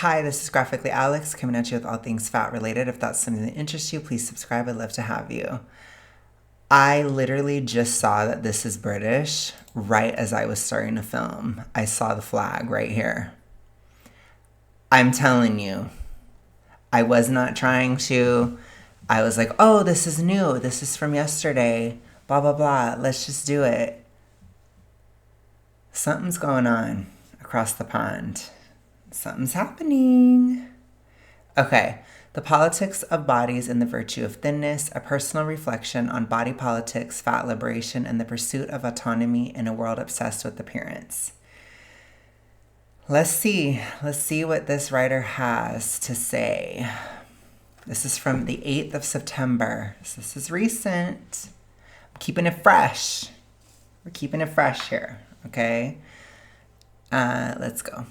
Hi, this is Graphically Alex coming at you with all things fat related. If that's something that interests you, please subscribe. I'd love to have you. I literally just saw that this is British right as I was starting to film. I saw the flag right here. I'm telling you, I was not trying to. I was like, oh, this is new. This is from yesterday. Blah, blah, blah. Let's just do it. Something's going on across the pond. Something's happening. Okay. The Politics of Bodies and the Virtue of Thinness, a personal reflection on body politics, fat liberation, and the pursuit of autonomy in a world obsessed with appearance. Let's see what this writer has to say. This is from the 8th of September. So this is recent. I'm keeping it fresh. We're keeping it fresh here, okay? Let's go.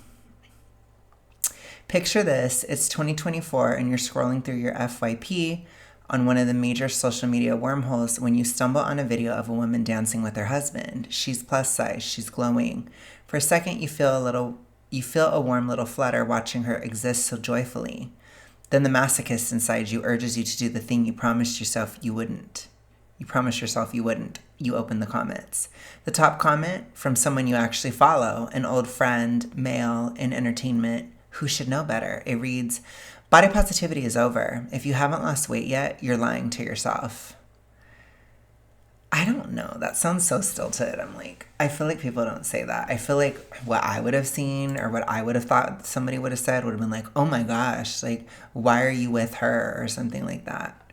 Picture this, it's 2024 and you're scrolling through your FYP on one of the major social media wormholes when you stumble on a video of a woman dancing with her husband. She's plus size, she's glowing. For a second you feel a warm little flutter watching her exist so joyfully. Then the masochist inside you urges you to do the thing you promised yourself you wouldn't. You promised yourself you wouldn't. You open the comments. The top comment from someone you actually follow, an old friend, male, in entertainment, who should know better. It reads, body positivity is over. If you haven't lost weight yet, you're lying to yourself. I don't know. That sounds so stilted. I feel like people don't say that. I feel like what I would have seen or what I would have thought somebody would have said would have been like, oh my gosh, like, why are you with her? Or something like that.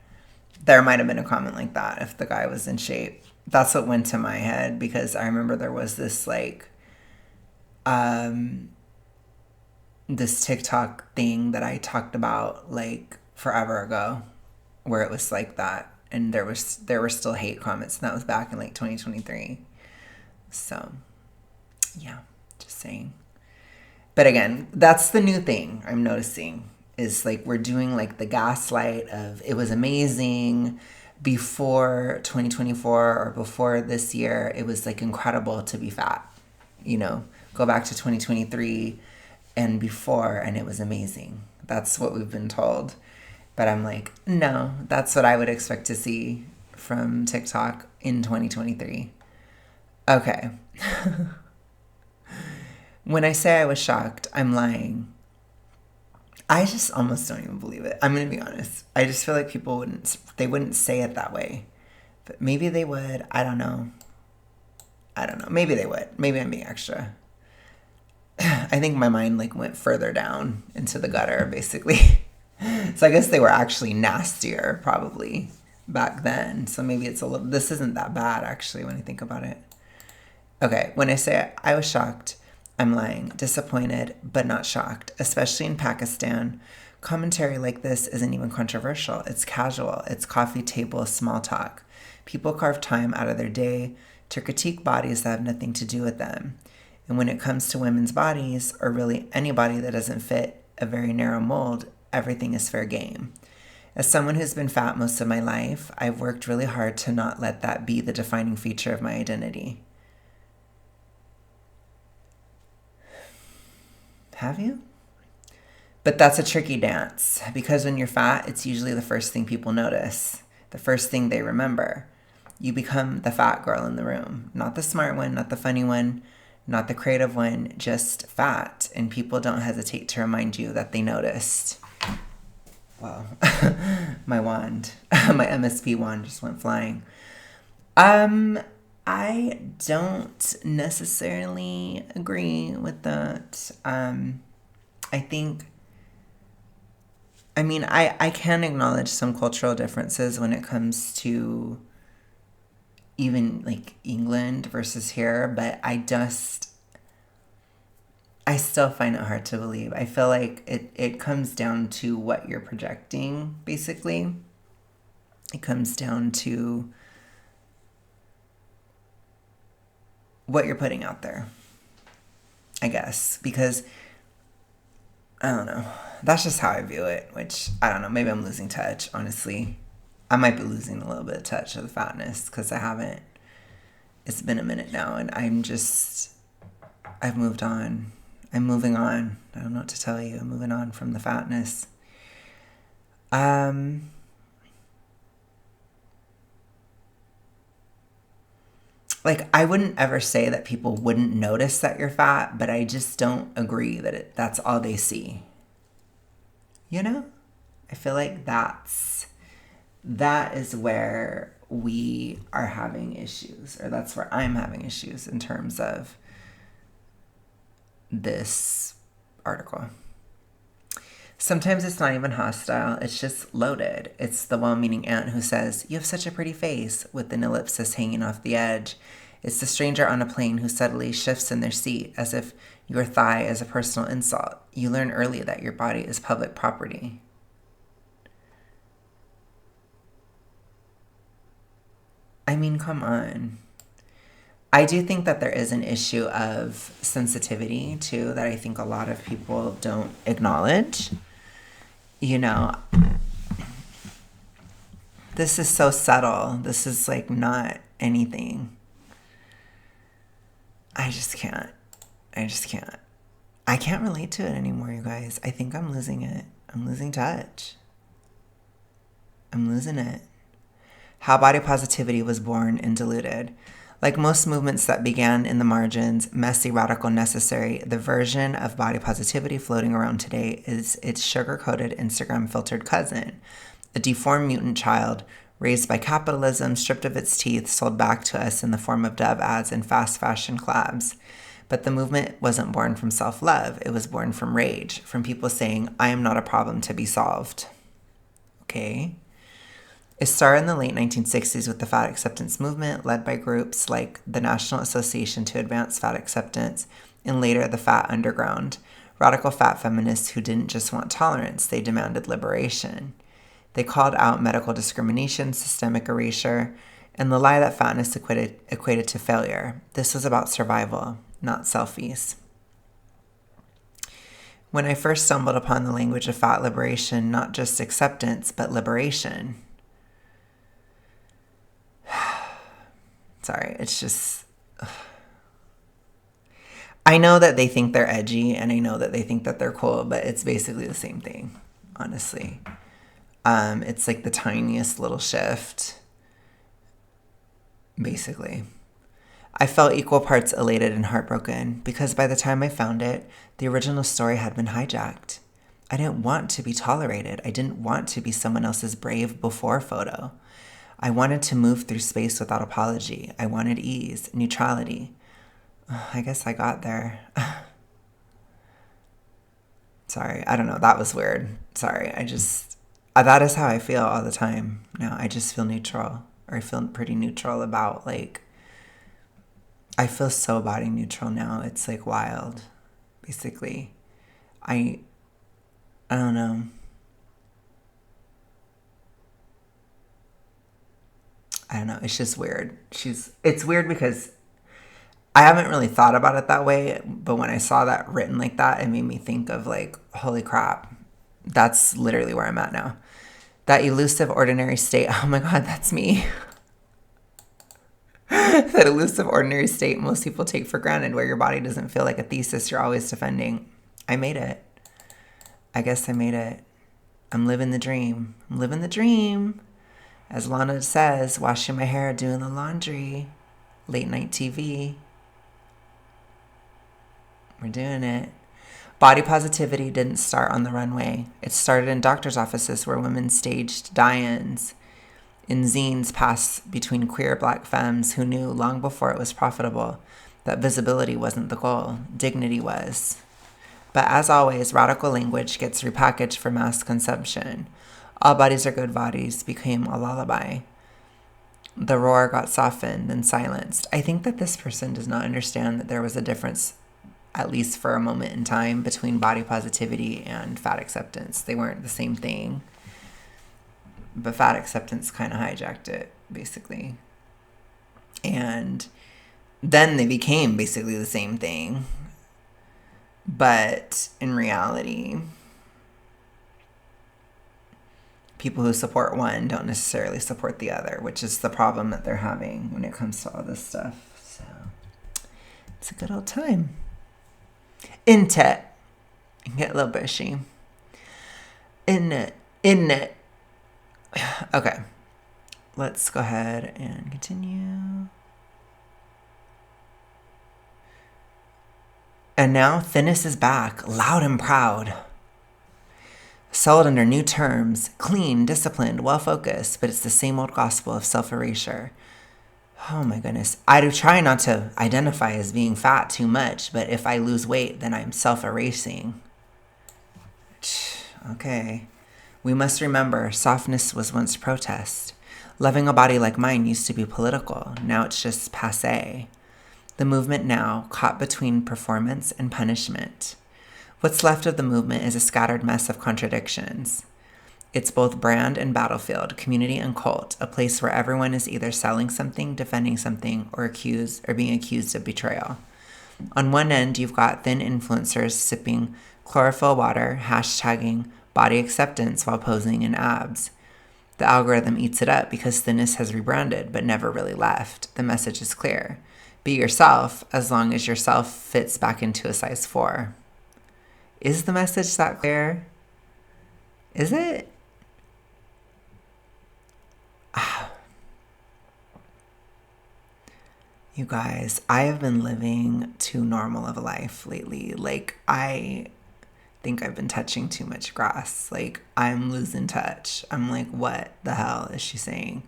There might have been a comment like that if the guy was in shape. That's what went to my head because I remember there was this this TikTok thing that I talked about like forever ago where it was like that and there were still hate comments and that was back in like 2023. So yeah, just saying. But again, that's the new thing I'm noticing is like we're doing like the gaslight of it was amazing before 2024 or before this year. It was like incredible to be fat, go back to 2023 and before, and it was amazing. That's what we've been told. But I'm like, no, that's what I would expect to see from TikTok in 2023. Okay. When I say I was shocked, I'm lying. I just almost don't even believe it. I'm going to be honest. I just feel like people wouldn't say it that way. But maybe they would. I don't know. Maybe they would. Maybe I'm being extra. I think my mind went further down into the gutter, basically. So I guess they were actually nastier, probably, back then. So maybe this isn't that bad, actually, when I think about it. Okay, when I say I was shocked, I'm lying. Disappointed, but not shocked. Especially in Pakistan, commentary like this isn't even controversial. It's casual. It's coffee table small talk. People carve time out of their day to critique bodies that have nothing to do with them. And when it comes to women's bodies, or really any body that doesn't fit a very narrow mold, everything is fair game. As someone who's been fat most of my life, I've worked really hard to not let that be the defining feature of my identity. Have you? But that's a tricky dance, because when you're fat, it's usually the first thing people notice, the first thing they remember. You become the fat girl in the room, not the smart one, not the funny one, not the creative one, just fat. And people don't hesitate to remind you that they noticed. Wow. My wand, my MSP wand just went flying. I don't necessarily agree with that. I can acknowledge some cultural differences when it comes to even like England versus here, but I still find it hard to believe. I feel like it comes down to what you're projecting, basically. It comes down to what you're putting out there, I guess, because I don't know. That's just how I view it, which I don't know. Maybe I'm losing touch, honestly. I might be losing a little bit of touch of the fatness because I haven't. It's been a minute now, and I've moved on. I'm moving on. I don't know what to tell you. I'm moving on from the fatness. Like, I wouldn't ever say that people wouldn't notice that you're fat, but I just don't agree that that's all they see. You know? I feel like that is where we are having issues, or that's where I'm having issues in terms of this article. Sometimes it's not even hostile, it's just loaded. It's the well-meaning aunt who says, "You have such a pretty face," with an ellipsis hanging off the edge. It's the stranger on a plane who suddenly shifts in their seat as if your thigh is a personal insult. You learn early that your body is public property. I mean, come on. I do think that there is an issue of sensitivity, too, that I think a lot of people don't acknowledge. You know, this is so subtle. This is like not anything. I just can't. I can't relate to it anymore, you guys. I think I'm losing it. I'm losing touch. I'm losing it. How body positivity was born and diluted. Like most movements that began in the margins, messy, radical, necessary, the version of body positivity floating around today is its sugar-coated, Instagram-filtered cousin, a deformed mutant child raised by capitalism, stripped of its teeth, sold back to us in the form of Dove ads and fast fashion collabs. But the movement wasn't born from self-love. It was born from rage, from people saying, "I am not a problem to be solved." Okay? It started in the late 1960s with the fat acceptance movement, led by groups like the National Association to Advance Fat Acceptance, and later the Fat Underground, radical fat feminists who didn't just want tolerance, they demanded liberation. They called out medical discrimination, systemic erasure, and the lie that fatness equated to failure. This was about survival, not selfies. When I first stumbled upon the language of fat liberation, not just acceptance, but liberation, sorry, it's just... I know that they think they're edgy, and I know that they think that they're cool, but it's basically the same thing, honestly. It's like the tiniest little shift, basically. I felt equal parts elated and heartbroken, because by the time I found it, the original story had been hijacked. I didn't want to be tolerated. I didn't want to be someone else's brave before photo. I wanted to move through space without apology. I wanted ease, neutrality. I guess I got there. Sorry, I don't know. That was weird. Sorry, that is how I feel all the time now. I just feel neutral, or I feel pretty neutral about, like, I feel so body neutral now. It's like wild, basically. I don't know. I don't know. It's just weird. It's weird because I haven't really thought about it that way, but when I saw that written like that, it made me think of, like, holy crap. That's literally where I'm at now. That elusive ordinary state. Oh my God, that's me. That elusive ordinary state most people take for granted, where your body doesn't feel like a thesis you're always defending. I made it. I guess I made it. I'm living the dream. I'm living the dream. As Lana says, washing my hair, doing the laundry, late night TV. We're doing it. Body positivity didn't start on the runway. It started in doctor's offices where women staged die-ins, in zines passed between queer black femmes who knew long before it was profitable that visibility wasn't the goal, dignity was. But as always, radical language gets repackaged for mass consumption. All bodies are good bodies became a lullaby. The roar got softened and silenced. I think that this person does not understand that there was a difference, at least for a moment in time, between body positivity and fat acceptance. They weren't the same thing. But fat acceptance kind of hijacked it, basically. And then they became basically the same thing. But in reality, people who support one don't necessarily support the other, which is the problem that they're having when it comes to all this stuff. So it's a good old time. Into it. Get a little bushy. In it. In it. Okay. Let's go ahead and continue. And now thinness is back, loud and proud. Sold under new terms, clean, disciplined, well-focused, but it's the same old gospel of self-erasure. Oh my goodness. I do try not to identify as being fat too much, but if I lose weight, then I'm self-erasing. Okay. We must remember, softness was once protest. Loving a body like mine used to be political. Now it's just passé. The movement now, caught between performance and punishment. What's left of the movement is a scattered mess of contradictions. It's both brand and battlefield, community and cult, a place where everyone is either selling something, defending something, or being accused of betrayal. On one end, you've got thin influencers sipping chlorophyll water, hashtagging body acceptance while posing in abs. The algorithm eats it up because thinness has rebranded but never really left. The message is clear. Be yourself as long as yourself fits back into a size 4. Is the message that clear? Is it? You guys, I have been living too normal of a life lately. Like, I think I've been touching too much grass. Like, I'm losing touch. I'm like, what the hell is she saying?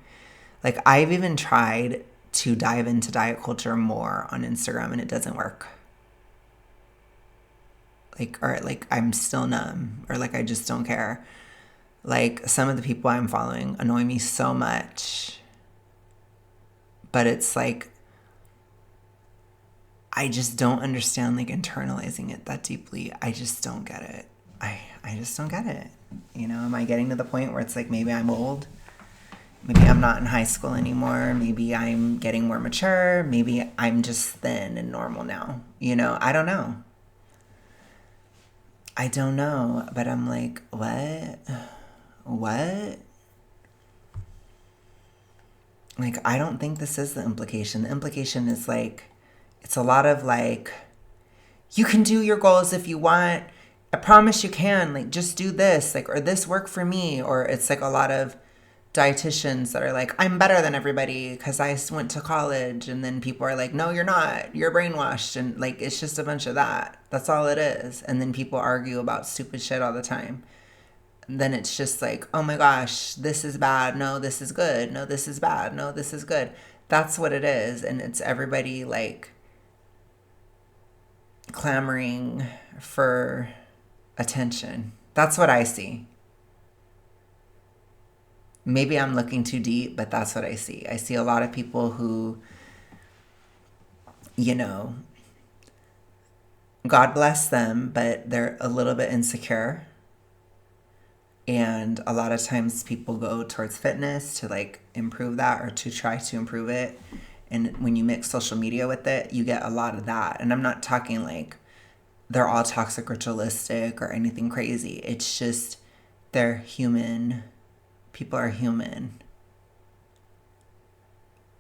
Like, I've even tried to dive into diet culture more on Instagram and it doesn't work. Like I'm still numb, or like I just don't care. Like, some of the people I'm following annoy me so much. But it's like, I just don't understand, like, internalizing it that deeply. I just don't get it. I just don't get it. You know, am I getting to the point where it's like, maybe I'm old? Maybe I'm not in high school anymore. Maybe I'm getting more mature. Maybe I'm just thin and normal now. You know, I don't know. I don't know. But I'm like, what? What? Like, I don't think this is the implication. The implication is like, it's a lot of like, you can do your goals if you want. I promise you can. Like, just do this. Like, or this worked for me. Or it's like a lot of dietitians that are like, I'm better than everybody because I went to college. And then people are like, no, you're not. You're brainwashed. And like, it's just a bunch of that. That's all it is. And then people argue about stupid shit all the time. And then it's just like, oh my gosh, this is bad. No, this is good. No, this is bad. No, this is good. That's what it is. And it's everybody like clamoring for attention. That's what I see. Maybe I'm looking too deep, but that's what I see. I see a lot of people who, you know, God bless them, but they're a little bit insecure. And a lot of times people go towards fitness to like improve that or to try to improve it. And when you mix social media with it, you get a lot of that. And I'm not talking like they're all toxic ritualistic or anything crazy. It's just they're human. People are human.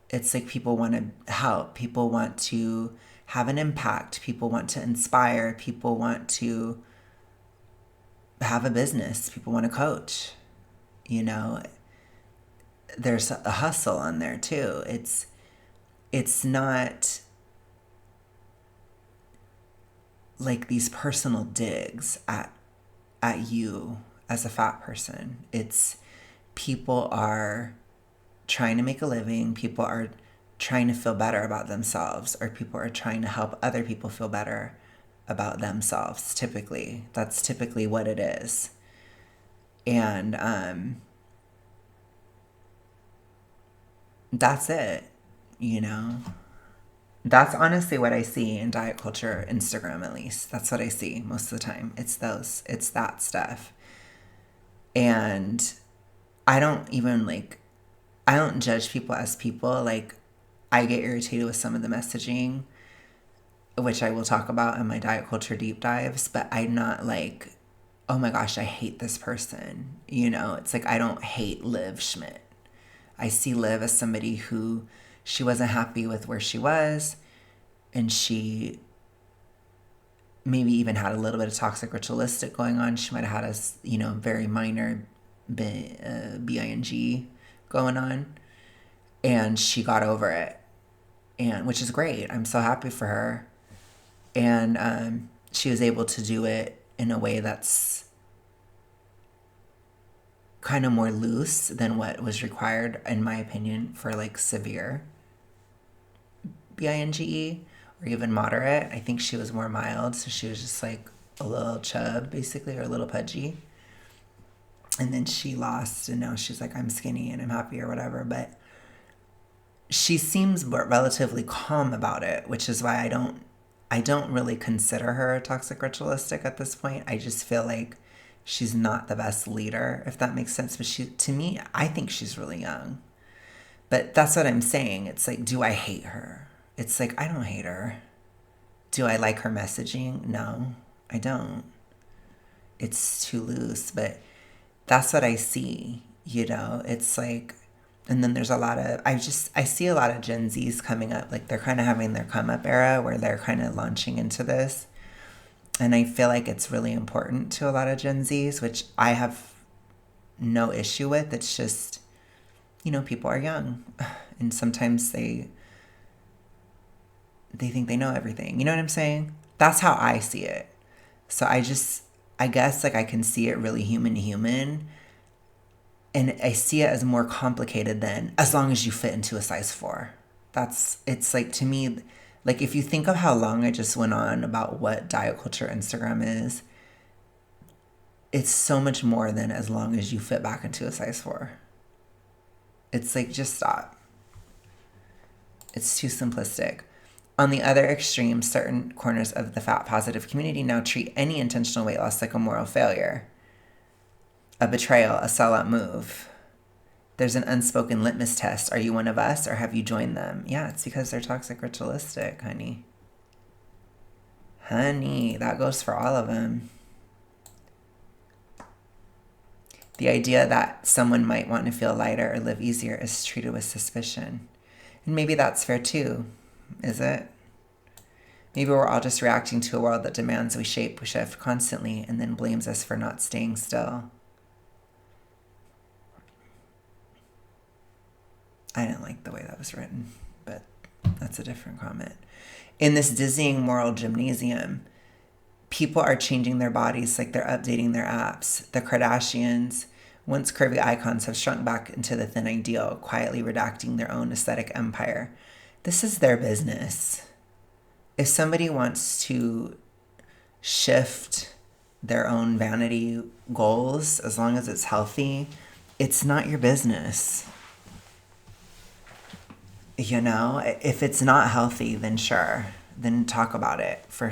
It's like people want to help. People want to have an impact. People want to inspire. People want to have a business. People want to coach. You know, there's a hustle on there too. It's not like these personal digs at you as a fat person. It's people are trying to make a living. People are trying to feel better about themselves, or people are trying to help other people feel better about themselves. Typically, that's typically what it is. And that's it, you know. That's honestly what I see in diet culture, Instagram at least. That's what I see most of the time. It's that stuff. And I don't judge people as people. Like, I get irritated with some of the messaging, which I will talk about in my diet culture deep dives, but I'm not like, oh my gosh, I hate this person. You know, it's like, I don't hate Liv Schmidt. I see Liv as somebody who, she wasn't happy with where she was, and she maybe even had a little bit of toxic ritualistic going on. She might have had a very minor BING going on, and she got over it, and which is great. I'm so happy for her, and she was able to do it in a way that's kind of more loose than what was required, in my opinion, for like severe BINGE or even moderate. I think she was more mild, so she was just like a little chub, basically, or a little pudgy. And then she lost, and now she's like, I'm skinny and I'm happy or whatever. But she seems relatively calm about it, which is why I don't really consider her toxic ritualistic at this point. I just feel like she's not the best leader, if that makes sense. But to me, I think she's really young. But that's what I'm saying. It's like, do I hate her? It's like, I don't hate her. Do I like her messaging? No, I don't. It's too loose, but that's what I see, It's like, and then there's a lot of, I see a lot of Gen Zs coming up. Like, they're kind of having their come up era where they're kind of launching into this. And I feel like it's really important to a lot of Gen Zs, which I have no issue with. It's just, people are young, and sometimes they think they know everything. You know what I'm saying? That's how I see it. So I guess like I can see it really human to human. And I see it as more complicated than as long as you fit into a size 4. It's like, to me, like if you think of how long I just went on about what diet culture Instagram is, it's so much more than as long as you fit back into a size 4. It's like, just stop. It's too simplistic. On the other extreme, certain corners of the fat positive community now treat any intentional weight loss like a moral failure, a betrayal, a sellout move. There's an unspoken litmus test. Are you one of us, or have you joined them? Yeah, it's because they're toxic ritualistic, honey. Honey, that goes for all of them. The idea that someone might want to feel lighter or live easier is treated with suspicion. And maybe that's fair too, is it? Maybe we're all just reacting to a world that demands we shift constantly and then blames us for not staying still. I didn't like the way that was written, but that's a different comment. In this dizzying moral gymnasium, people are changing their bodies like they're updating their apps. The Kardashians, once curvy icons, have shrunk back into the thin ideal, quietly redacting their own aesthetic empire. This is their business. If somebody wants to shift their own vanity goals, as long as it's healthy, it's not your business. If it's not healthy, then sure, then talk about it for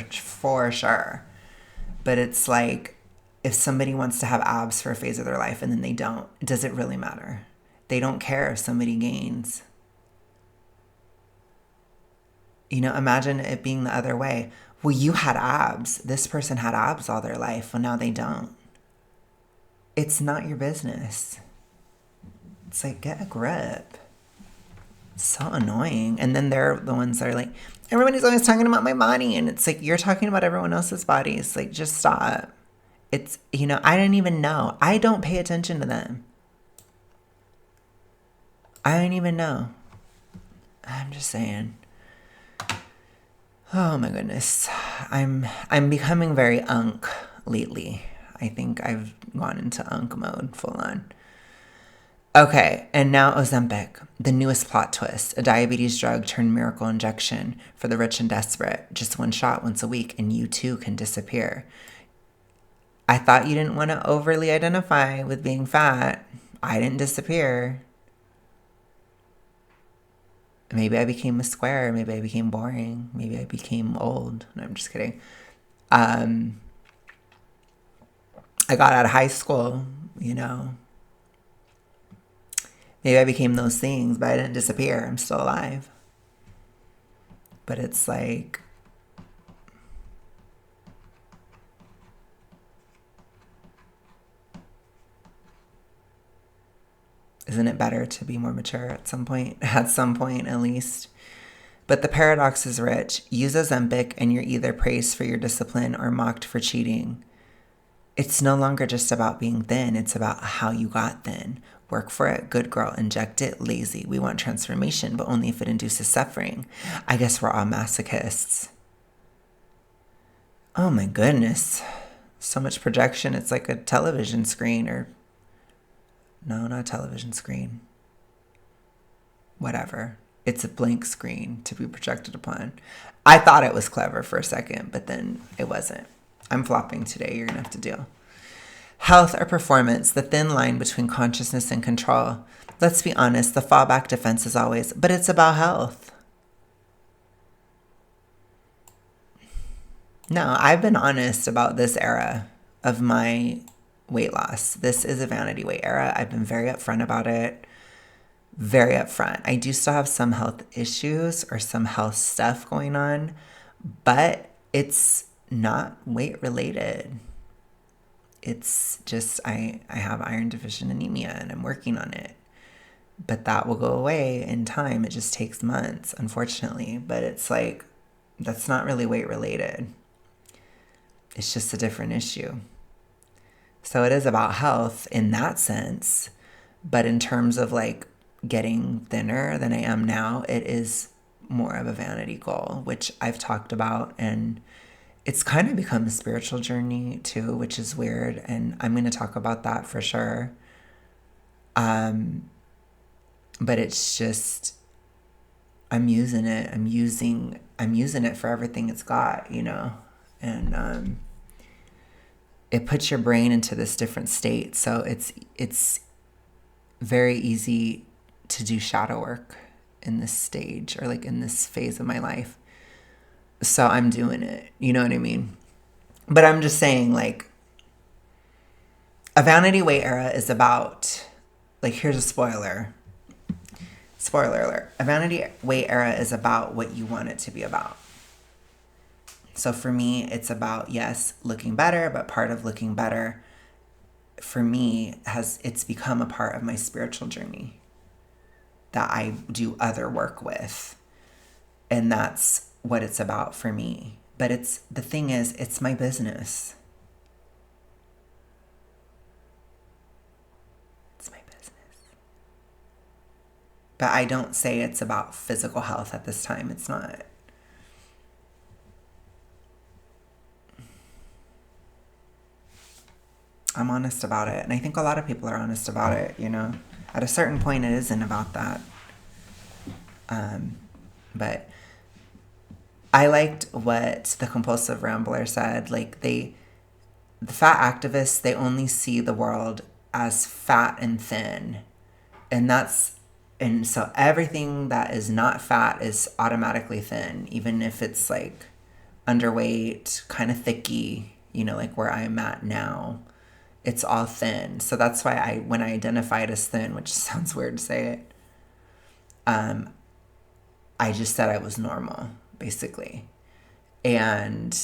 sure. But it's like, if somebody wants to have abs for a phase of their life and then they don't, does it really matter? They don't care if somebody gains. Imagine it being the other way. Well, you had abs. This person had abs all their life. Well, now they don't. It's not your business. It's like, get a grip. It's so annoying. And then they're the ones that are like, everybody's always talking about my body. And it's like, you're talking about everyone else's bodies. Like, just stop. It's, I didn't even know. I don't pay attention to them. I don't even know. I'm just saying. Oh my goodness. I'm becoming very unk lately. I think I've gone into unk mode full on. Okay, and now Ozempic, the newest plot twist. A diabetes drug turned miracle injection for the rich and desperate. Just one shot once a week and you too can disappear. I thought you didn't want to overly identify with being fat. I didn't disappear. Maybe I became a square. Maybe I became boring. Maybe I became old. No, I'm just kidding. I got out of high school, Maybe I became those things, but I didn't disappear. I'm still alive. But it's like, isn't it better to be more mature at some point? At some point, at least. But the paradox is rich. Use Ozempic and you're either praised for your discipline or mocked for cheating. It's no longer just about being thin. It's about how you got thin. Work for it, good girl, inject it, lazy. We want transformation, but only if it induces suffering. I guess we're all masochists. Oh my goodness. So much projection. It's like a television screen or... No, not a television screen. Whatever. It's a blank screen to be projected upon. I thought it was clever for a second, but then it wasn't. I'm flopping today. You're going to have to deal. Health or performance, the thin line between consciousness and control. Let's be honest, the fallback defense is always, but it's about health. No, I've been honest about this era of my weight loss. This is a vanity weight era. I've been very upfront about it. Very upfront. I do still have some health issues or some health stuff going on, but it's not weight related. It's just I have iron deficient anemia and I'm working on it. But that will go away in time. It just takes months, unfortunately. But it's like, that's not really weight related. It's just a different issue. So it is about health in that sense. But in terms of like getting thinner than I am now, it is more of a vanity goal, which I've talked about. And it's kind of become a spiritual journey too, which is weird. And I'm going to talk about that for sure. But it's just, I'm using it. I'm using it for everything it's got, you know? And, it puts your brain into this different state. So it's very easy to do shadow work in this stage or like in this phase of my life. So I'm doing it. You know what I mean? But I'm just saying, like, a vanity weight era is about, like, here's a spoiler. Spoiler alert. A vanity weight era is about what you want it to be about. So for me, it's about, yes, looking better, but part of looking better for me it's become a part of my spiritual journey that I do other work with. And that's what it's about for me. But the thing is, it's my business. It's my business. But I don't say it's about physical health at this time. It's not. I'm honest about it. And I think a lot of people are honest about it, you know. At a certain point, it isn't about that. But I liked what the compulsive rambler said. Like, the fat activists, they only see the world as fat and thin. And so everything that is not fat is automatically thin, even if it's like underweight, kind of thicky, you know, like where I'm at now. It's all thin. So that's why when I identified as thin, which sounds weird to say it, I just said I was normal, basically. And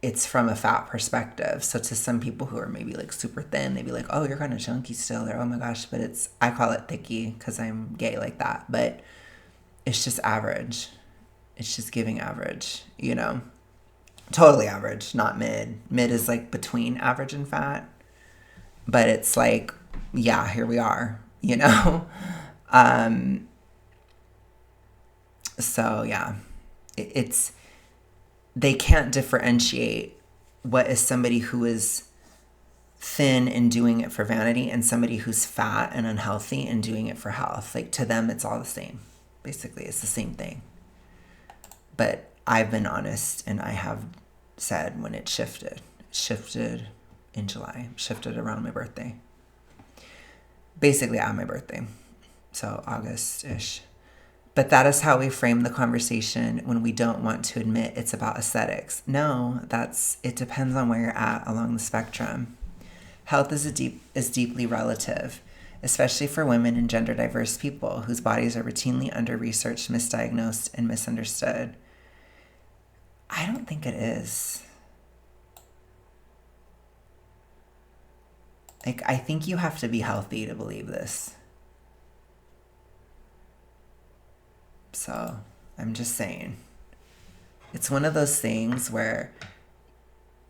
it's from a fat perspective. So to some people who are maybe like super thin, they'd be like, oh, you're kind of chunky still. Or, oh my gosh, but I call it thicky because I'm gay like that. But it's just average. It's just giving average, you know. Totally average, not mid. Mid is like between average and fat. But it's like, yeah, here we are, you know? So yeah, they can't differentiate what is somebody who is thin and doing it for vanity and somebody who's fat and unhealthy and doing it for health. Like, to them, it's all the same. Basically, it's the same thing. But I've been honest, and I have said when it shifted. It shifted in July. Shifted around my birthday. Basically at my birthday. So August-ish. But that is how we frame the conversation when we don't want to admit it's about aesthetics. No, it depends on where you're at along the spectrum. Health is deeply relative, especially for women and gender diverse people whose bodies are routinely under-researched, misdiagnosed, and misunderstood. I don't think it is. Like, I think you have to be healthy to believe this. So, I'm just saying. It's one of those things where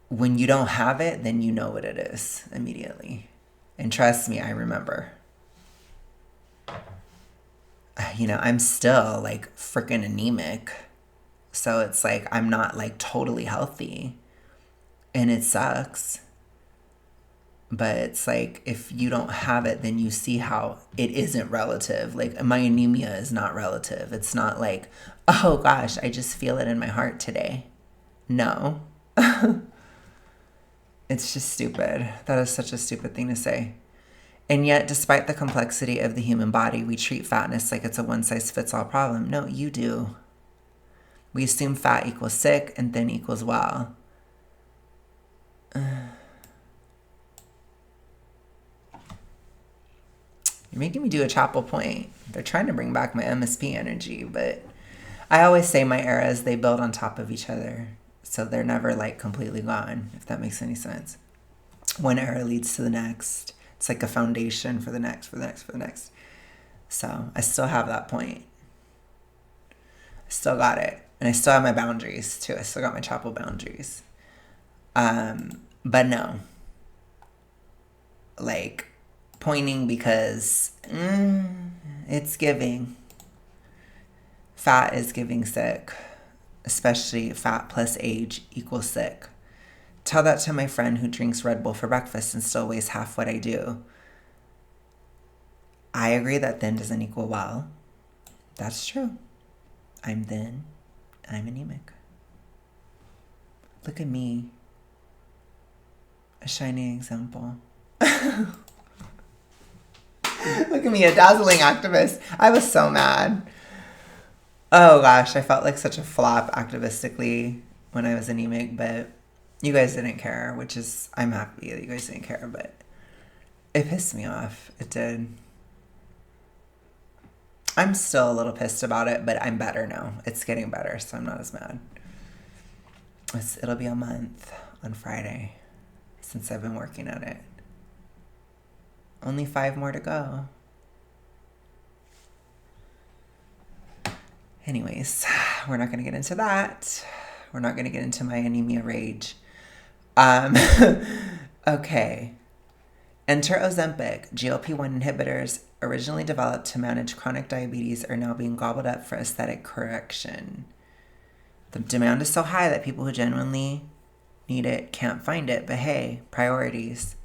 when you don't have it, then you know what it is immediately. And trust me, I remember. I'm still like freaking anemic. So it's like I'm not like totally healthy. And it sucks. But it's like if you don't have it, then you see how it isn't relative. Like my anemia is not relative. It's not like, oh gosh, I just feel it in my heart today. No. It's just stupid. That is such a stupid thing to say. And yet, despite the complexity of the human body, we treat fatness like it's a one-size-fits-all problem. No, you do. We assume fat equals sick and thin equals well. You're making me do a chapel point. They're trying to bring back my MSP energy, but I always say my eras, they build on top of each other. So they're never like completely gone, if that makes any sense. One era leads to the next. It's like a foundation for the next, for the next, for the next. So I still have that point. I still got it. And I still have my boundaries too. I still got my chapel boundaries. But no. Like pointing because it's giving. Fat is giving sick. Especially fat plus age equals sick. Tell that to my friend who drinks Red Bull for breakfast and still weighs half what I do. I agree that thin doesn't equal well. That's true. I'm thin. I'm anemic. Look at me. A shining example. Look at me, a dazzling activist. I was so mad. Oh gosh, I felt like such a flop activistically when I was anemic, but you guys didn't care, which is, I'm happy that you guys didn't care, but it pissed me off. It did. I'm still a little pissed about it, but I'm better now. It's getting better, so I'm not as mad. It'll be a month on Friday since I've been working at it. Only 5 more to go. Anyways, we're not going to get into that. We're not going to get into my anemia rage. Okay. Enter Ozempic. GLP-1 inhibitors originally developed to manage chronic diabetes are now being gobbled up for aesthetic correction. The demand is so high that people who genuinely need it can't find it. But hey, priorities.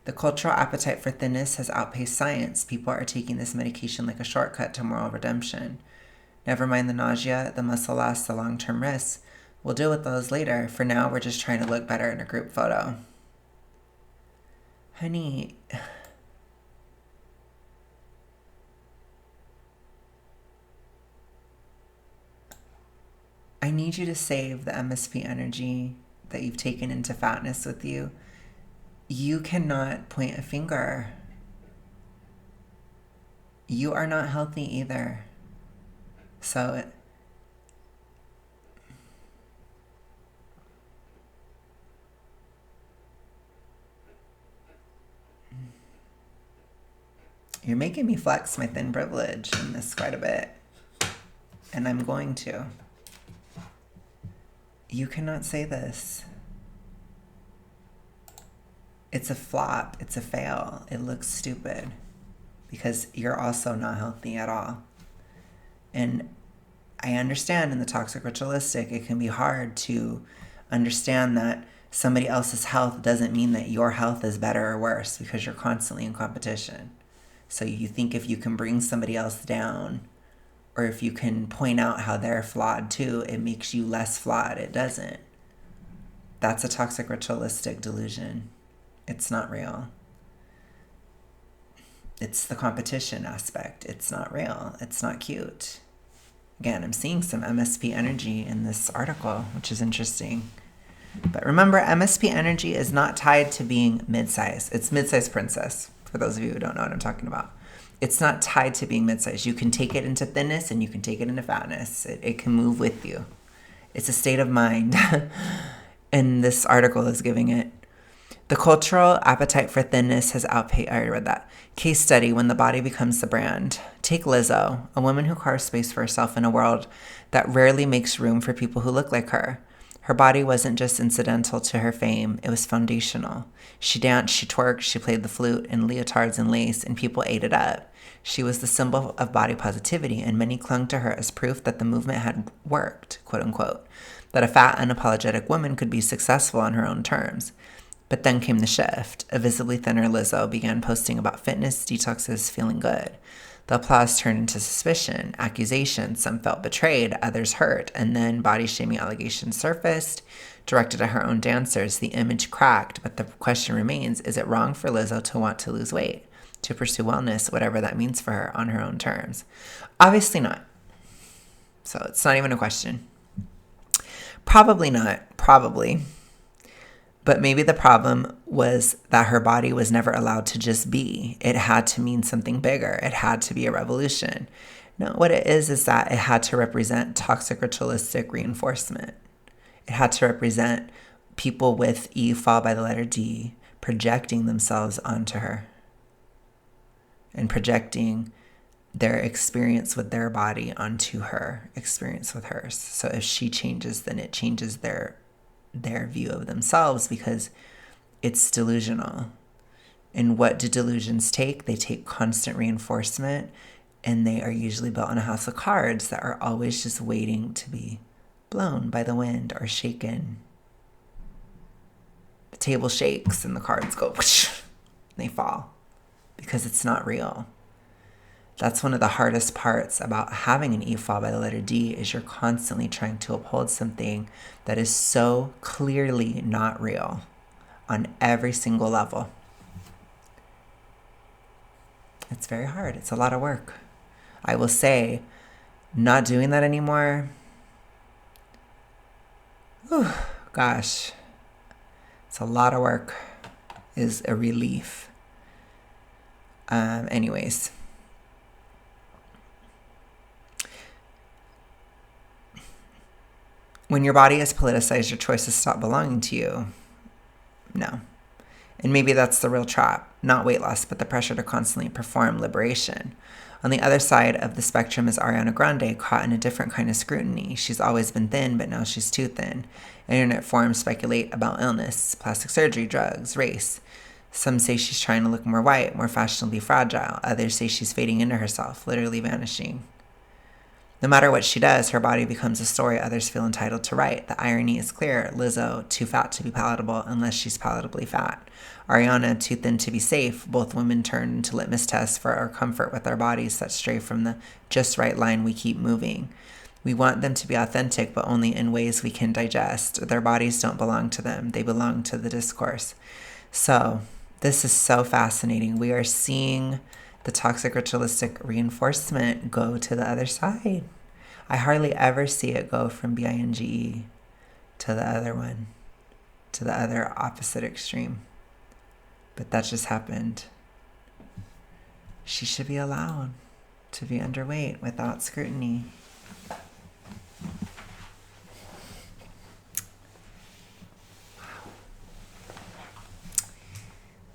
The cultural appetite for thinness has outpaced science. People are taking this medication like a shortcut to moral redemption. Never mind the nausea, the muscle loss, the long-term risks. We'll deal with those later. For now, we're just trying to look better in a group photo. Honey, I need you to save the MSP energy that you've taken into fatness with you. You cannot point a finger. You are not healthy either. So you're making me flex my thin privilege in this quite a bit. And I'm going to. You cannot say this. It's a flop. It's a fail. It looks stupid. Because you're also not healthy at all. And I understand in the toxic ritualistic, it can be hard to understand that somebody else's health doesn't mean that your health is better or worse because you're constantly in competition. So you think if you can bring somebody else down or if you can point out how they're flawed too, it makes you less flawed. It doesn't. That's a toxic ritualistic delusion. It's not real. It's the competition aspect. It's not real. It's not cute. Again, I'm seeing some MSP energy in this article, which is interesting. But remember, MSP energy is not tied to being mid-size. It's mid-size princess, for those of you who don't know what I'm talking about. It's not tied to being mid-size. You can take it into thinness and you can take it into fatness. It can move with you. It's a state of mind. And this article is giving it. The cultural appetite for thinness has outpaced, I already read that. Case study, when the body becomes the brand. Take Lizzo, a woman who carves space for herself in a world that rarely makes room for people who look like her. Her body wasn't just incidental to her fame, it was foundational. She danced, she twerked, she played the flute in leotards and lace, and people ate it up. She was the symbol of body positivity, and many clung to her as proof that the movement had worked, quote unquote, that a fat, unapologetic woman could be successful on her own terms. But then came the shift. A visibly thinner Lizzo began posting about fitness, detoxes, feeling good. The applause turned into suspicion, accusations. Some felt betrayed, others hurt, and then body-shaming allegations surfaced, directed at her own dancers. The image cracked, but the question remains, is it wrong for Lizzo to want to lose weight, to pursue wellness, whatever that means for her, on her own terms? Obviously not. So it's not even a question. Probably not. Probably. But maybe the problem was that her body was never allowed to just be. It had to mean something bigger. It had to be a revolution. No, what it is that it had to represent toxic ritualistic reinforcement. It had to represent people with E followed by the letter D projecting themselves onto her and projecting their experience with their body onto her experience with hers. So if she changes, then it changes their view of themselves, because it's delusional. And what do delusions take? They take constant reinforcement, and they are usually built on a house of cards that are always just waiting to be blown by the wind or shaken. The table shakes and the cards go whoosh, and they fall because it's not real. That's one of the hardest parts about having an E fall by the letter D, is you're constantly trying to uphold something that is so clearly not real on every single level. It's very hard. It's a lot of work. I will say, not doing that anymore, gosh, it's a lot of work, is a relief. Anyways. When your body is politicized, your choices stop belonging to you. No. And maybe that's the real trap. Not weight loss, but the pressure to constantly perform liberation. On the other side of the spectrum is Ariana Grande, caught in a different kind of scrutiny. She's always been thin, but now she's too thin. Internet forums speculate about illness, plastic surgery, drugs, race. Some say she's trying to look more white, more fashionably fragile. Others say she's fading into herself, literally vanishing. No matter what she does, her body becomes a story others feel entitled to write. The irony is clear. Lizzo, too fat to be palatable unless she's palatably fat. Ariana, too thin to be safe. Both women turn into litmus tests for our comfort with our bodies that stray from the just right line we keep moving. We want them to be authentic, but only in ways we can digest. Their bodies don't belong to them. They belong to the discourse. So this is so fascinating. We are seeing the toxic ritualistic reinforcement go to the other side. I hardly ever see it go from binge to the other one, to the other opposite extreme. But that just happened. She should be allowed to be underweight without scrutiny.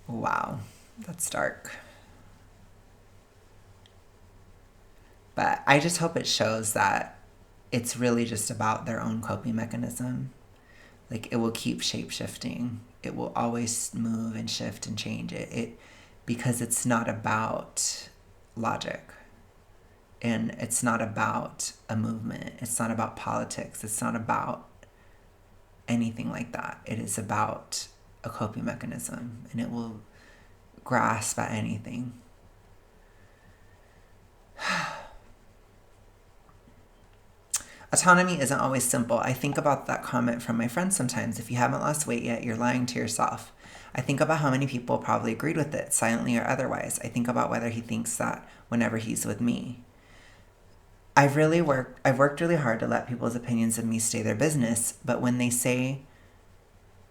Wow, that's dark. But I just hope it shows that it's really just about their own coping mechanism. Like, it will keep shape-shifting. It will always move and shift and change it because it's not about logic. And it's not about a movement. It's not about politics. It's not about anything like that. It is about a coping mechanism, and it will grasp at anything. Autonomy isn't always simple. I think about that comment from my friend sometimes. If you haven't lost weight yet, you're lying to yourself. I think about how many people probably agreed with it, silently or otherwise. I think about whether he thinks that whenever he's with me. I've worked really hard to let people's opinions of me stay their business, but when they say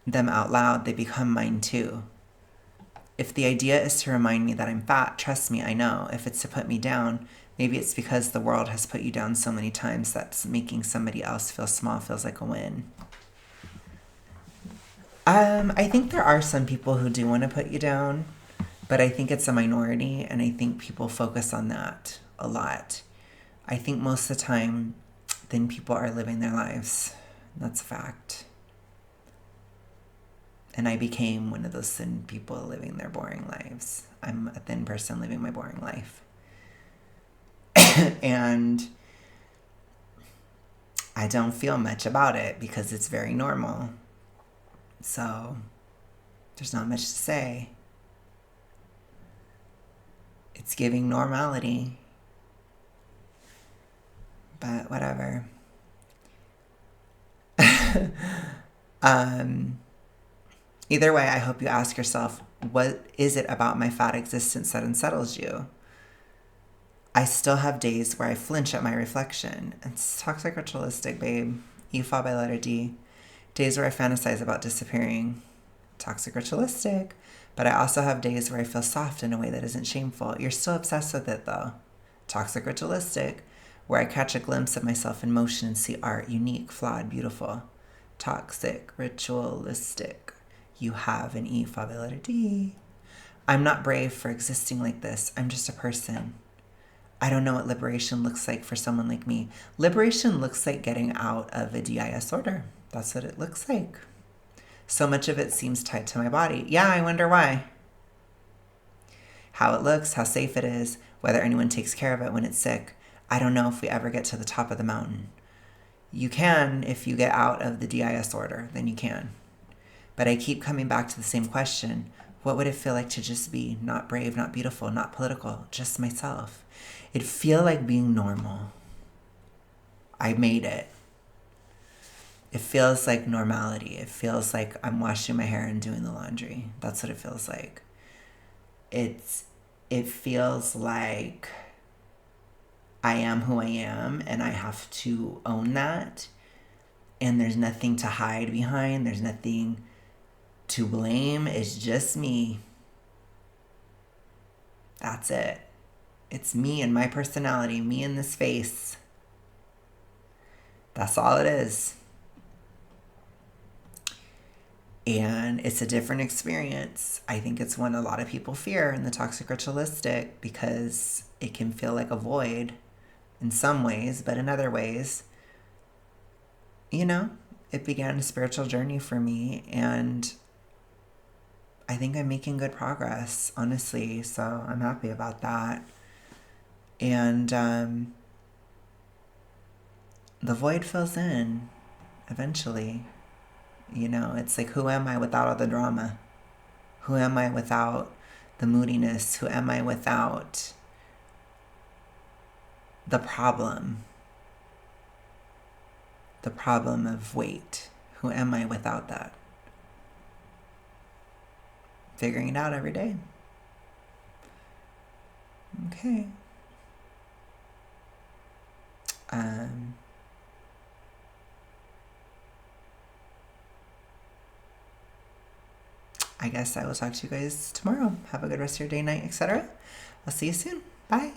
them out loud, they become mine too. If the idea is to remind me that I'm fat, trust me, I know. If it's to put me down, maybe it's because the world has put you down so many times that making somebody else feel small feels like a win. I think there are some people who do want to put you down, but I think it's a minority, and I think people focus on that a lot. I think most of the time, thin people are living their lives. That's a fact. And I became one of those thin people living their boring lives. I'm a thin person living my boring life. And I don't feel much about it because it's very normal. So there's not much to say. It's giving normality. But whatever. Either way, I hope you ask yourself, what is it about my fat existence that unsettles you? I still have days where I flinch at my reflection. It's toxic ritualistic, babe. You fall by letter D. Days where I fantasize about disappearing. Toxic ritualistic. But I also have days where I feel soft in a way that isn't shameful. You're still obsessed with it, though. Toxic ritualistic. Where I catch a glimpse of myself in motion and see art, unique, flawed, beautiful. Toxic ritualistic. You have an E followed by the letter D. I'm not brave for existing like this. I'm just a person. I don't know what liberation looks like for someone like me. Liberation looks like getting out of a DIS order. That's what it looks like. So much of it seems tied to my body. Yeah, I wonder why. How it looks, how safe it is, whether anyone takes care of it when it's sick. I don't know if we ever get to the top of the mountain. You can if you get out of the DIS order, then you can. But I keep coming back to the same question. What would it feel like to just be not brave, not beautiful, not political, just myself? It'd feel like being normal. I made it. It feels like normality. It feels like I'm washing my hair and doing the laundry. That's what it feels like. It feels like I am who I am, and I have to own that. And there's nothing to hide behind. There's nothing to blame. It's just me. That's it. It's me and my personality, me in this face. That's all it is. And it's a different experience. I think it's one a lot of people fear in the toxic ritualistic because it can feel like a void in some ways, but in other ways, it began a spiritual journey for me, and I think I'm making good progress, honestly, so I'm happy about that. And the void fills in eventually. It's like, who am I without all the drama? Who am I without the moodiness? Who am I without the problem? The problem of weight. Who am I without that? Figuring it out every day. Okay. I guess I will talk to you guys tomorrow. Have a good rest of your day, night, etc. I'll see you soon. Bye.